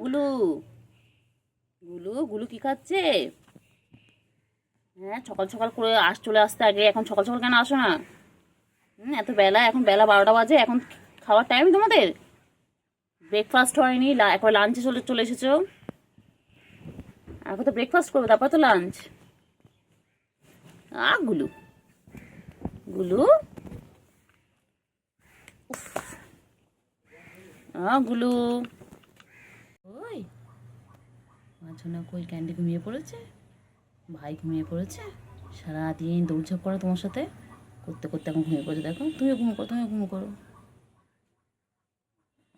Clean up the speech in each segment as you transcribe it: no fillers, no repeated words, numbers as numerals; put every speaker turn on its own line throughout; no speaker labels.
গুলু, গুলু গুলু কি খাচ্ছে? হ্যাঁ, সকাল সকাল করে চলে আসতে আগে, এখন সকাল সকাল কেন আসো না? এত বেলা, এখন বেলা 12টা বাজে, এখন খাওয়ার টাইম তোমাদের? ব্রেকফাস্ট হয়নি, একবার লাঞ্চে চলে চলে এসেছো। এখন তো ব্রেকফাস্ট করবে, তারপর তো লাঞ্চ। গুলু, গুলু, গুলু, ওই মাছ না, কই ক্যান্ডি ঘুমিয়ে পড়েছে, ভাই ঘুমিয়ে পড়েছে, সারাদিন দৌড়ঝাঁপ করো তোমার সাথে, করতে করতে এখন ঘুমিয়ে পড়েছে। দেখো, তুমিও ঘুমো করো, তুমিও ঘুমো করো।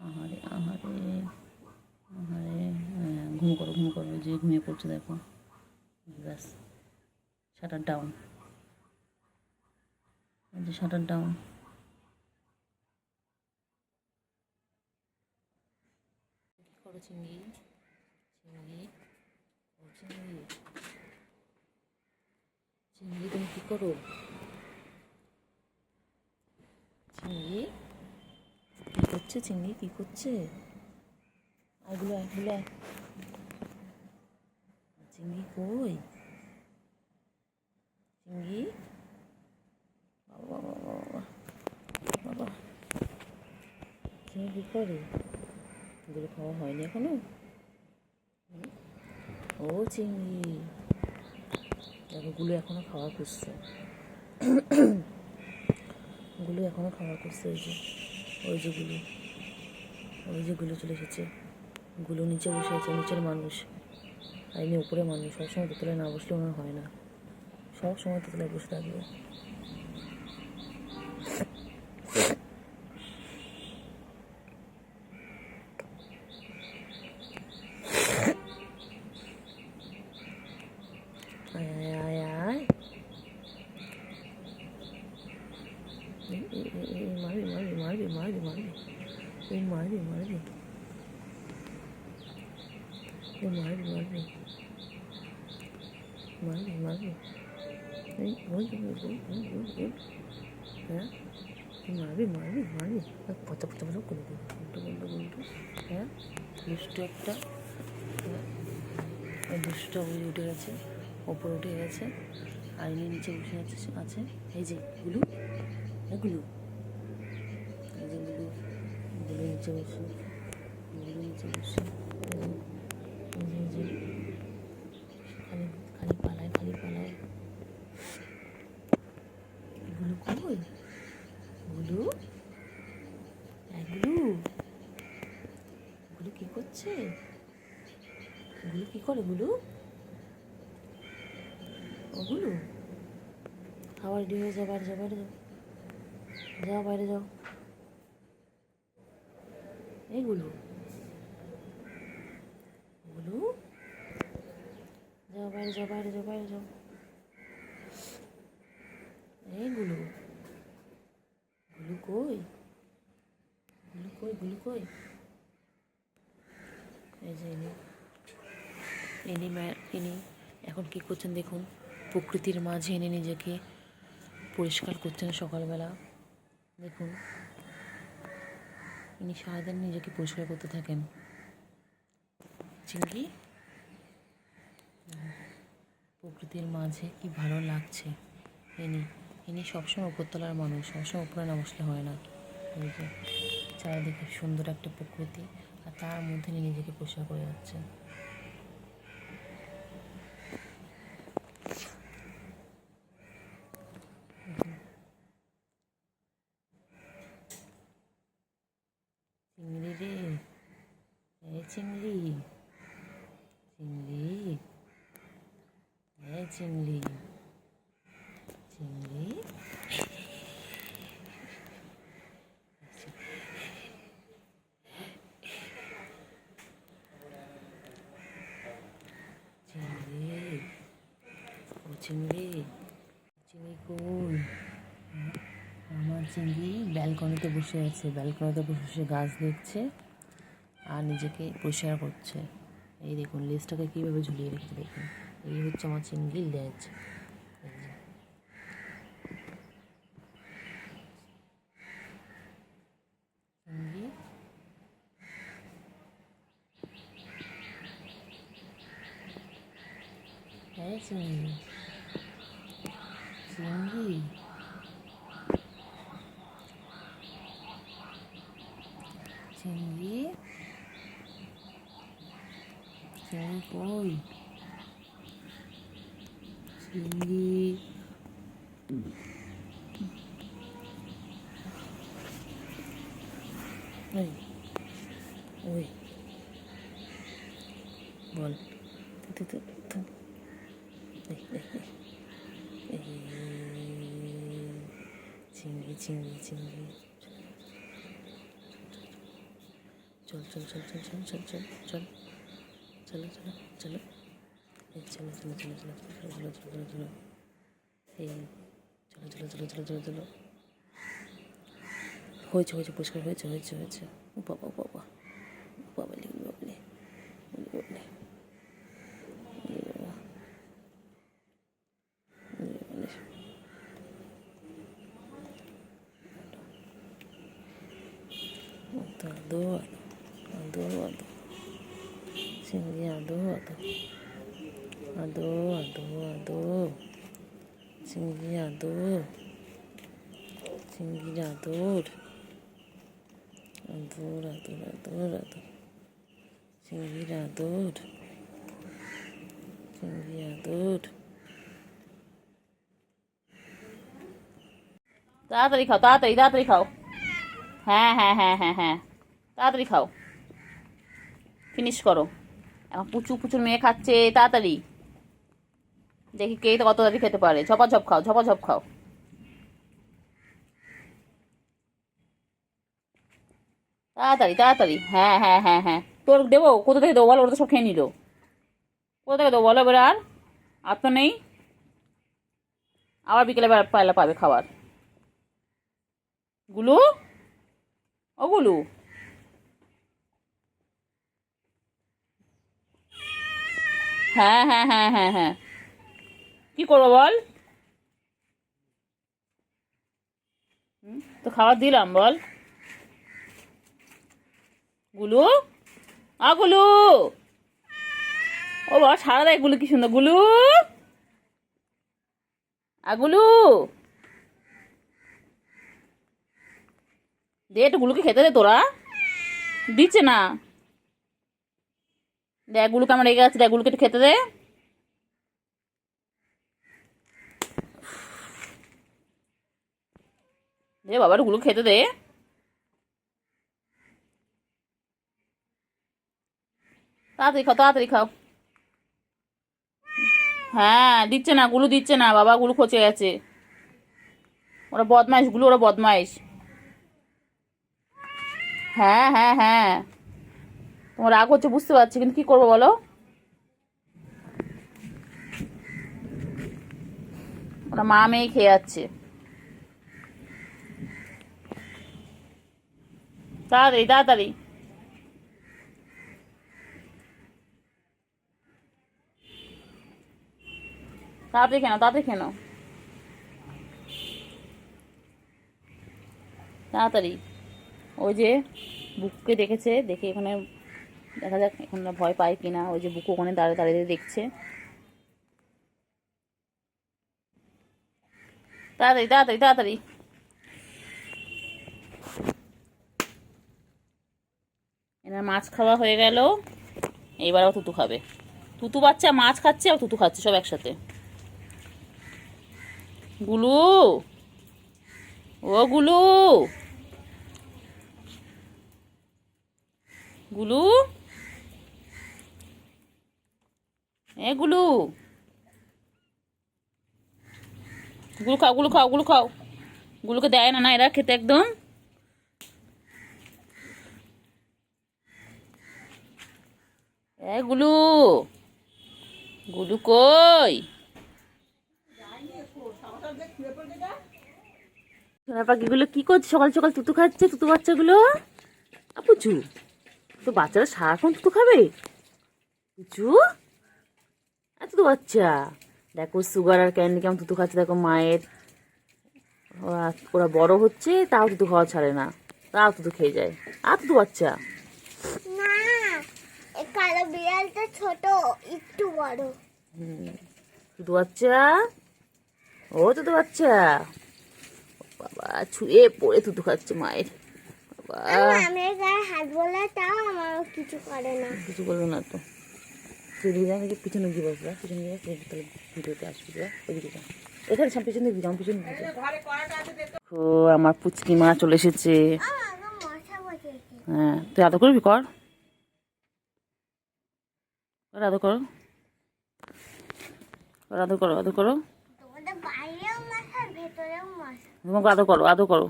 আহারে আহারে আহারে, ঘুমো করো, ঘুমো করো, যে ঘুমিয়ে পড়ছে দেখো। ব্যাস, শাটার ডাউন, যে শাটার ডাউন। কী করো চিংড়ি, চিংড়ি, ও চিংড়ি, চিংড়ি তুমি কী করো? চিংড়ি কী করছে? চিংড়ি কী করছে? এগুলো এগুলো, চিংড়ি কই? চিংড়ি, বাবা বাবা বাবা বাবা, চিংড়ি কী করে? এগুলো খাওয়া হয়নি এখনো? ও চিংড়ি, দেখো গুলো এখনো খাওয়া খুঁজছে, গুলো এখনো খাওয়া খুঁজছে। ওই যে গুলো, ওই যে গুলো চলে এসেছে। গুলো নিচে বসে আছে, নিচের মানুষ, আর এমনি উপরে মানুষ। সবসময় দোতলায় না বসলে ওনার হয় না, সব সময় দোতলায় বসে থাকবে। আয় আয় আয় আয়, মারবি মারবি মারবি মারবি মারবি, এই মারবি মারবি, এই মারবি মারবি মারবি মারবি, এই ওই হ্যাঁ, মারবি মারবি মারবি, পচা পচা পচা করে দেবো, উল্টো উল্টো উল্টো। হ্যাঁ, দুষ্ট একটা, ওই দুষ্ট ওই উঠে গেছে, ওপরে উঠে গেছে, আর ইনি নিচে বসে আছে। এই যে গুলু, গুলু, এই যে গুলু, গুলু নিচে বসে, গুলু নিচে বসে, এই যে খালি খালি পালায়, খালি পালায়। গুলু কই? গুলু, গুলু, গুলু কি করছে? গুলু কি করে? গুলু, ও গুলু, খাবার রেডি হয়ে যাও, বাইরে যাও, বাইরে যাও, যাও বাইরে যাও। এই গুলু, গুলু, যাও বাইরে যাও, বাইরে যাও, বাইরে যাও। এই গুলু, গুলু কই? গুলু কই? গুলু কই? এই যে ইনি এখন কী করছেন দেখুন, প্রকৃতির মাঝে এনে নিজেকে পরিষ্কার করছেন সকালবেলা। দেখুন, ইনি সারাদিন নিজেকে পরিষ্কার করতে থাকেন। চিংড়ি, প্রকৃতির মাঝে কি ভালো লাগছে। ইনি ইনি সবসময় উপরতলার মানুষ, সবসময় উপরে না বসলে হয় না। এই যে চারিদিকে সুন্দর একটা প্রকৃতি, আর তার মধ্যে ইনি নিজেকে পরিষ্কার করে যাচ্ছে। চিংড়ি রে, এই চিংড়ি, চিংড়ি, এই চিংড়ি, চিংড়ি, চিংড়ি, ও চিংড়ি, চিংড়ি কই? আমার চিংড়ি ব্যালকনিতে বসে আছে, ব্যালকনিতে বসে বসে গাছ দেখছে আর নিজেকে পরিষ্কার করছে। এই দেখুন লেজটাকে কীভাবে ঝুলিয়ে রেখেছে, দেখুন। এই হচ্ছে আমার চিংড়ির লেজ। চিংড়ি, এই চিংড়ি চিংড়ি চিংড়ি চিংড়ি কই চিংড়ি ওই ওই বল চিংড়ি চিংড়ি চিংড়ি চল চল চল চল চল চল চল চল চলো চলো চলো এই চলো চলো চলো চলো চলো চলো চলো চলো এই চলো চলো চলো চলো চলো চলো হয়েছে হয়েছে পরিষ্কার হয়েছে হয়েছে হয়েছে ও বাবা ও বাবা Babli Babli Babli Ado, ado, ado, চিংড়ি ado, ado, ado, ado, ado, চিংড়ি ado, চিংড়ি আদর, আদর, আদর, আদর, আদর, চিংড়ির আদর, চিংড়ি আদর।
তাড়াতাড়ি খাও, তাড়াতাড়ি তাড়াতাড়ি খাও। হ্যাঁ হ্যাঁ হ্যাঁ হ্যাঁ হ্যাঁ, তাড়াতাড়ি খাও, ফিনিশ করো। এখন পুচু পুচুর মেয়ে খাচ্ছে, তাড়াতাড়ি দেখি কে তো কত তাড়াতাড়ি খেতে পারে। ঝপাঝপ খাও, ঝপাঝপ খাও, তাড়াতাড়ি তাড়াতাড়ি। হ্যাঁ হ্যাঁ হ্যাঁ হ্যাঁ, তোর দেবো? কোথা থেকে দেবো বলো? ওরা তো সব খেয়ে নিল। কোথা থেকে দেবো বলো এবার? আর তো নেই, আবার বিকেলে পায়লা পাবে খাবার। গুলু, ও গুলু, হ্যাঁ হ্যাঁ হ্যাঁ হ্যাঁ হ্যাঁ, কি করবো বল? তো খাবার দিলাম, বল গুলু, আ গুলু, ও বাবা সারা দেয় গুলু, কি সুন্দর গুলু, আ গুলু, দে একটু গুলুকে খেতে দে। তোরা দিচ্ছে না, দেখ গুলু কেমন রেগে আছে, দেখ গুলুকে একটু খেতে দে। দে বাবা একটু গুলু খেতে দে। তাড়াতাড়ি খাও, তাড়াতাড়ি খাও। হ্যাঁ দিচ্ছে না, গুলু দিচ্ছে না বাবা, গুলু খচে গেছে। ওরা বদমাইশ গুলু, ওরা বদমাইশ। হ্যাঁ হ্যাঁ হ্যাঁ, তোমার রাগ হচ্ছে বুঝতে পারছি, কিন্তু কি করবো বলো? ওরা মা মেয়ে খেয়ে যাচ্ছে। তাড়াতাড়ি তাড়াতাড়ি, তাড়াতাড়ি খেয়ে নাও, তাড়াতাড়ি খেয়ে নাও, তাড়াতাড়ি। ওই যে বুকুকে দেখেছে, দেখে এখানে দেখা যাক এখন ভয় পায় কিনা। ওই যে বুকু ওখানে দাঁড়িয়ে দাঁড়িয়ে দেখছে। তাড়াতাড়ি তাড়াতাড়ি তাড়াতাড়ি। এনার মাছ খাওয়া হয়ে গেল, এইবারও তুতু খাবে। তুতু বাচ্চা মাছ খাচ্ছে আর তুতু খাচ্ছে সব একসাথে। গুলু, ও গুলু, গুলু, এ গুলু, গুলু খাও, গুলু খাও, গুলু খাও। গুলুকে দেয় না, না এরা খেতে একদম। এ গুলু, গুলু কই? সোনা পাখিগুলো কি করছে? সকাল সকাল তুতু খাচ্ছে, তুতু বাচ্চাগুলো। পুচু, তো বাচ্চারা সারাক্ষণ তুতু খাবে? পুচু, এত তো বাচ্চা, দেখো সুগার আর ক্যান্ডি কেমন তুতু খাচ্ছে, দেখো মায়ের। ওরা বড় হচ্ছে তাও তুতু খাওয়া ছাড়ে না, তাও তুতু খেয়ে যায়। আর তুতু বাচ্চা
না, কালো বিড়ালটা ছোট, একটু বড়।
দুধু বাচ্চা, ও দুধু বাচ্চা, বাবা ছুঁয়ে পড়ে দুধু খাচ্ছে মায়ের। বাবা
আমি গায়ে হাত বলে তাও আমার কিছু করে না।
কিছু বলবো না তো, তুই দিদা নাকি পিছনে গিয়ে বসবা, পিছনে গিয়ে তাহলে ভিডিওতে আসবি যা, ওই দিকে যা, এখানে সব পিছনে দিবি, আমার পিছনে দিবি। ও আমার পুচকি মা চলে এসেছে।
মশা বসেছে।
হ্যাঁ তুই আদর করবি, কর আদর করো, আদর করো, আদর করো,
তোমাদের বাইরেও মশা ভেতরেও মশা।
তোমাকে আদর করো, আদর করো।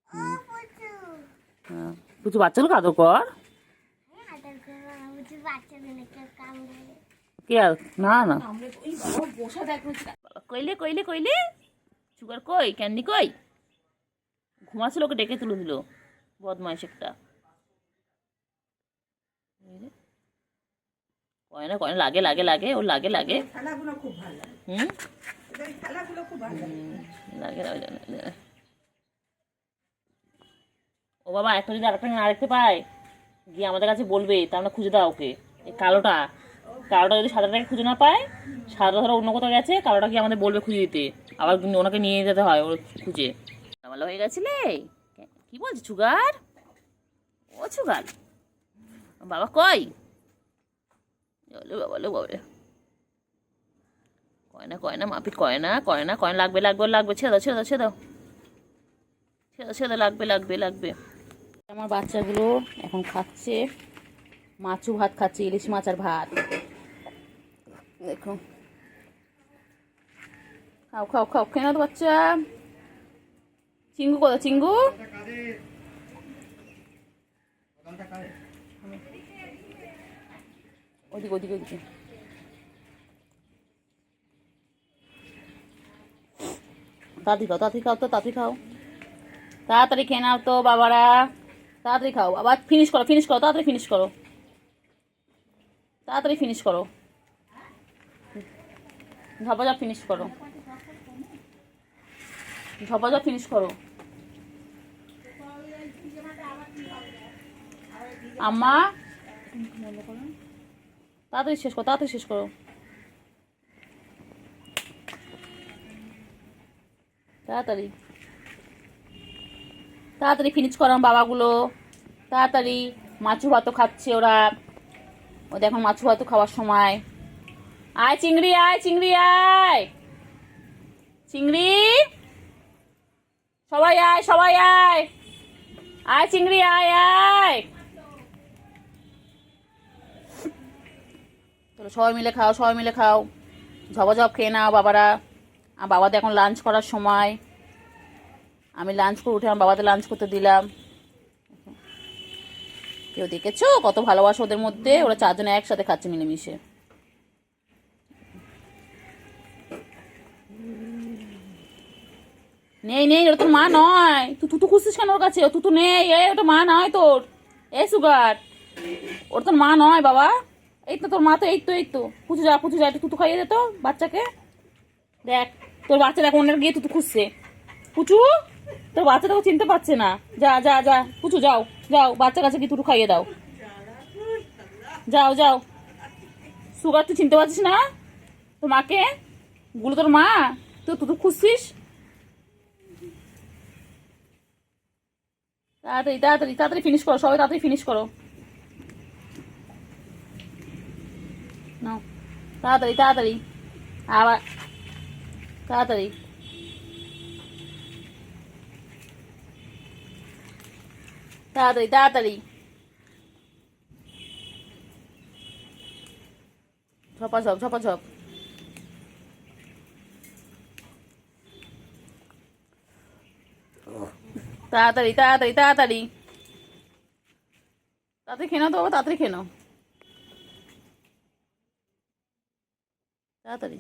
ও পুচু,
হ্যাঁ পুচু বাচ্চাগুলোকে আদর কর।
আমি আদর করবো না, পুচু বাচ্চাদেরকে কামড়ে।
কে আর না না কইলে কইলে কইলে সুগার কই, ক্যান্ডি কই, ঘুমাচ্ছিল, ওকে ডেকে তুলে দিল, বদমাইশ একটা। কয়না কয়না লাগে লাগে লাগে, ওর লাগে লাগে, হুম লাগে লাগে লাগে। ও বাবা একটা যদি আরেকটা পায় গিয়ে আমাদের কাছে বলবে, তা আমরা খুঁজে দাও ওকে। এই কালোটা কালোটা যদি সাদাটাকে খুঁজে না পায়, সাদাটা ধরো অন্য কোথাও গেছে, কালোটা গিয়ে আমাদের বলবে খুঁজে দিতে, আবার ওনাকে নিয়ে যেতে হয় ওর খুঁজে। আমার হয়ে গেছিলে, কি বলছি সুগার, ও সুগার বাবা কই, বাবা লো বাবা, কয়না কয়না মাপিট, কয়না কয়না কয়না, লাগবে লাগবে লাগবে, ছেড়ে দাও ছেড়ে দাও ছেড়ে দাও ছেড়ে দাও ছেড়ে দাও, লাগবে লাগবে লাগবে। আমার বাচ্চাগুলো এখন খাচ্ছে মাছু ভাত, খাচ্ছে ইলিশ মাছ আর ভাত। দেখো খাও খাও খাও, খেয়ে নাও তো বাচ্চা। চিঙ্গু কোথায়, চিঙ্গু ওদিকে ওদিকে ওদিকে। তাড়াতাড়ি খাও তাড়াতাড়ি খাও তো, তাড়াতাড়ি খাও, তাড়াতাড়ি খেয়ে নাও তো বাবারা, তাড়াতাড়ি খাও, আবার ফিনিশ করো ফিনিশ করো, তাড়াতাড়ি ফিনিশ করো, তাড়াতাড়ি ফিনিশ করো, ঝপাঝপ ফিনিশ করো, ঝপাঝপ ফিনিশ করো। আম্মা তাড়াতাড়ি শেষ করো, তাড়াতাড়ি শেষ করো, তাড়াতাড়ি তাড়াতাড়ি ফিনিশ করো বাবাগুলো, তাড়াতাড়ি। মাছু ভাতও খাচ্ছে ওরা, ওদের এখন মাছু ভাতও খাওয়ার সময়। আয় চিংড়ি, আয় চিংড়ি, আয় চিংড়ি, সবাই আয় সবাই আয়, আয় চিংড়ি আয় আয়, চলো সবাই মিলে খাও, সবাই মিলে খাও, ঝপাঝপ খেয়ে নাও বাবারা। আর বাবাদের এখন লাঞ্চ করার সময়, আমি লাঞ্চ করে উঠে আমার বাবাদের লাঞ্চ করতে দিলাম। কেউ দেখেছো কত ভালোবাসা ওদের মধ্যে, ওরা চারজনে একসাথে খাচ্ছে মিলেমিশে। নেই নেই, ওটা তোর মা নয়, তুই তো খুঁজছিস কেন ওর কাছে, তুই তো নেই, ওটা মা নয় তোর, এই সুগার, ওটা তোর মা নয় বাবা, এই তো তোর মা, তো এই তো এই তো, পুচু যা পুচু যা, একটু তুতু খাইয়ে দে তো বাচ্চাকে। দেখ তোর বাচ্চা দেখ অন্যের গিয়ে তুতু খুঁজছে, পুচু তোর বাচ্চা তোকে চিনতে পারছে না, যা যা যা পুচু যাও যাও, বাচ্চার কাছে গিয়ে তুতু খাইয়ে দাও, যাও যাও। সুগার তুই চিনতে পারছিস না তোর মাকে, গুলো তোর মা, তুই তুতু খুঁজছিস। তাড়াতাড়ি তাড়াতাড়ি তাড়াতাড়ি ফিনিশ করো, সবাই তাড়াতাড়ি ফিনিশ করো, নাও তাড়াতাড়ি তাড়াতাড়ি, আবার তাড়াতাড়ি তাড়াতাড়ি তাড়াতাড়ি, ঝপাঝপ ঝপাঝপ। তাড়াতাড়ি তাড়াতাড়ি তাড়াতাড়ি তাড়াতাড়ি খেয়ে নাও তো বাবা, তাড়াতাড়ি খেয়ে নাও, তাড়াতাড়ি।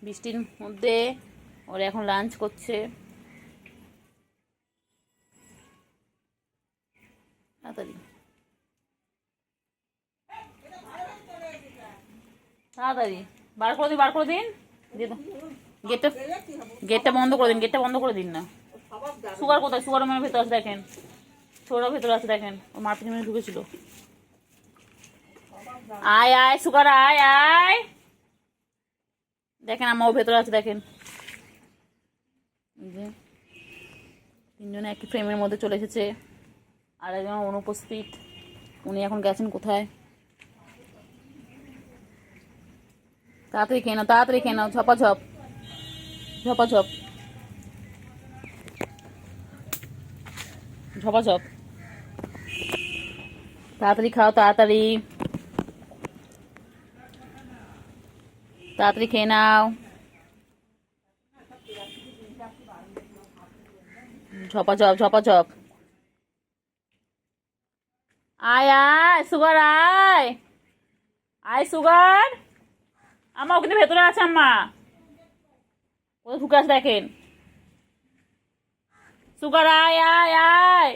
বৃষ্টির মধ্যে ওরা এখন লাঞ্চ করছে, তাড়াতাড়ি তাড়াতাড়ি, বার করে দিন বার করে দিন, গেটটা গেটটা বন্ধ করে দিন, গেটটা বন্ধ করে দিন না। সুগার কোথায়, সুগার রুমের ভেতর আছে দেখেন, ওরা ভেতরে আছে দেখেন, ও মার পিছনে ঢুকেছিল। আয় আয় সুগার আয় আয়, দেখেন আমার ও ভেতরে আছে দেখেন। এই যে তিনজনে একই ফ্রেমের মধ্যে চলে এসেছে, আর একজন অনুপস্থিত, উনি এখন গেছেন কোথায়। তাড়াতাড়ি খেয়ে নাও, তাড়াতাড়ি খেয়ে নাও, ঝপাঝপ ঝপাঝপ ঝপাঝপ, তাড়াতাড়ি খাও, তাড়াতাড়ি তাড়াতাড়ি খেয়ে নাও, ঝপাঝপ ঝপাঝপ। আয় আয় সুগার আয়, আয় সুগার, আম্মা ওখানে ভেতরে আছে, আম্মা কোথায় ঢুকে আছে দেখেন। সুগার আয় আয় আয়,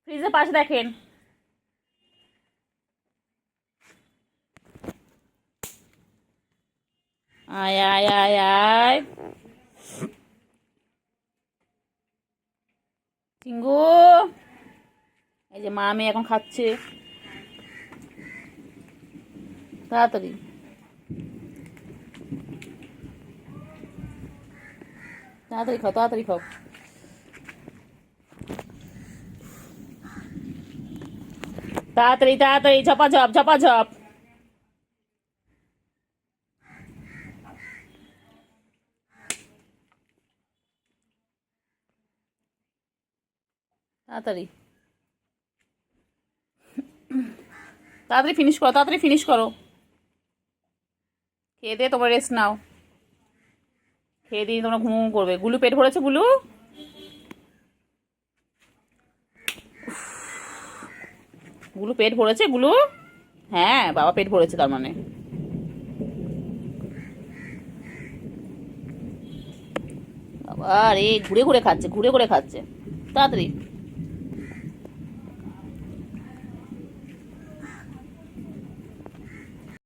ফ্রিজের পাশে দেখেন। আয় আয় আয় আয়, চিঙ্গু, এই যে মা মেয়ে এখন খাচ্ছে, তাড়াতাড়ি তাড়াতাড়ি খাও, তাড়াতাড়ি খাও। তাড়াতাড়ি তাড়াতাড়ি ঝপাঝপ ঝপাঝপ। তাড়াতাড়ি তাড়াতাড়ি ফিনিশ করো, তাড়াতাড়ি ফিনিশ করো। খেয়ে দিয়ে তোমরা রেস্ট নাও, খেয়ে দিয়ে তোমরা ঘুম করবে। গুলু পেট ভরেছে, গুলু গুলু পেট ভরেছে, গুলু হ্যাঁ বাবা পেট ভরেছে তার মানে। বাবা রে ঘুরে ঘুরে খাচ্ছে, ঘুরে ঘুরে খাচ্ছে, তাড়াতাড়ি